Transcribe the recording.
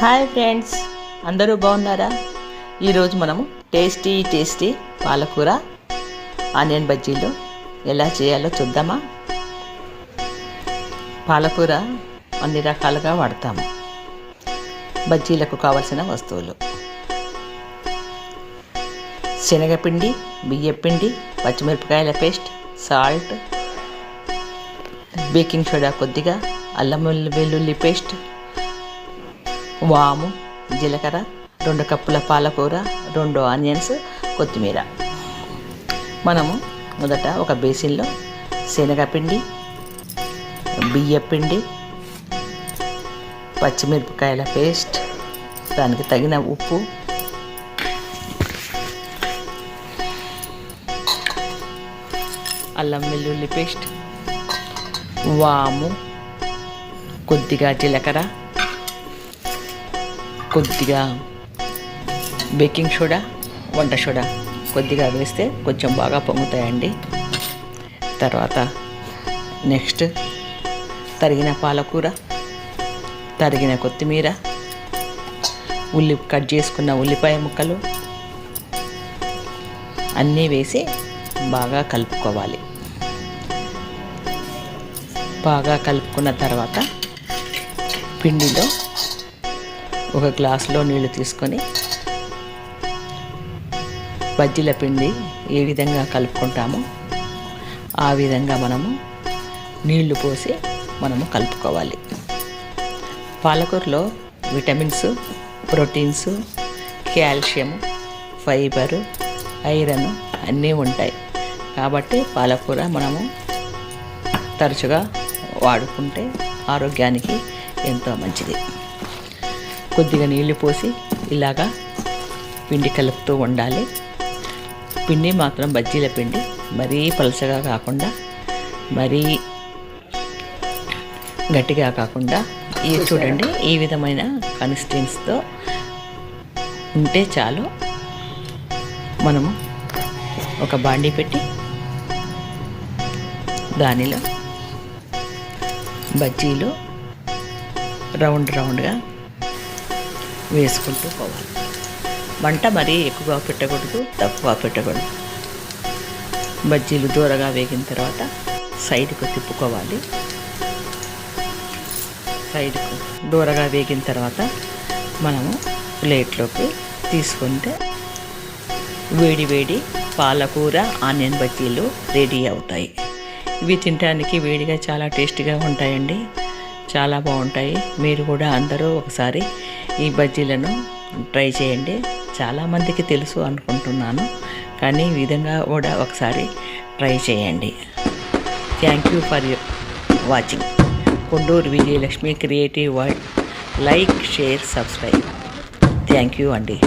Hi friends, అందరూ బాగున్నారా? ఈరోజు మనము టేస్టీ పాలకూర ఆనియన్ బజ్జీలు ఎలా చేయాలో చూద్దామా? పాలకూర అన్ని రకాలుగా వాడతాము. బజ్జీలకు కావలసిన వస్తువులు: శనగపిండి, బియ్యపిండి, పచ్చిమిరపకాయల పేస్ట్, సాల్ట్, బేకింగ్ సోడా కొద్దిగా, అల్లం వెల్లుల్లి పేస్ట్, వాము, జీలకర్ర, 2 కప్పుల పాలకూర, 2 ఆనియన్స్, కొత్తిమీర. మనము మొదట ఒక బేసిన్లో శనగపిండి, బియ్యపిండి, పచ్చిమిరపకాయల పేస్ట్, దానికి తగిన ఉప్పు, అల్లం వెల్లుల్లి పేస్ట్, వాము, కొద్దిగా జీలకర్ర, కొద్దిగా బేకింగ్ సోడా, వంట సోడా కొద్దిగా వేస్తే కొంచెం బాగా పొంగుతాయండి. తర్వాత నెక్స్ట్ తరిగిన పాలకూర, తరిగిన కొత్తిమీర, కట్ చేసుకున్న ఉల్లిపాయ ముక్కలు అన్నీ వేసి బాగా కలుపుకోవాలి. బాగా కలుపుకున్న తర్వాత పిండిలో ఒక గ్లాసులో నీళ్లు తీసుకొని బజ్జీల పిండి ఏ విధంగా కలుపుకుంటామో ఆ విధంగా మనము నీళ్లు పోసి కలుపుకోవాలి. పాలకూరలో vitamins, proteins, calcium, fibre, iron అన్నీ ఉంటాయి. కాబట్టి పాలకూర మనము తరచుగా వాడుకుంటే ఆరోగ్యానికి ఎంతో మంచిది. కొద్దిగా నీళ్లు పోసి ఇలాగా పిండి కలుపుతూ ఉండాలి. పిండి మాత్రం బజ్జీల పిండి మరీ పలచగా కాకుండా, మరీ గట్టిగా కాకుండా, చూడండి ఈ విధమైన కన్సిస్టెన్సీతో ఉంటే చాలు. మనము ఒక బాండీ పెట్టి దానిలో బజ్జీలు రౌండ్గా వేసుకుంటూ పోవాలి. మంట మరీ ఎక్కువగా పెట్టకూడదు, తక్కువ పెట్టకూడదు. బజ్జీలు దూరగా వేగిన తర్వాత సైడ్కు తిప్పుకోవాలి. సైడ్కు దూరగా వేగిన తర్వాత మనము ప్లేట్లోకి తీసుకుంటే వేడి పాలకూర ఆనియన్ బజ్జీలు రెడీ అవుతాయి. ఇవి తినడానికి వేడిగా చాలా టేస్టీగా ఉంటాయండి, చాలా బాగుంటాయి. మీరు కూడా అందరూ ఒకసారి ఈ బజ్జీలను ట్రై చేయండి. చాలామందికి తెలుసు అనుకుంటున్నాను, కానీ ఈ విధంగా కూడా ఒకసారి ట్రై చేయండి. Thank you for watching. Konduru Vijayalakshmi creative world. Like, share, subscribe. Thank you అండి.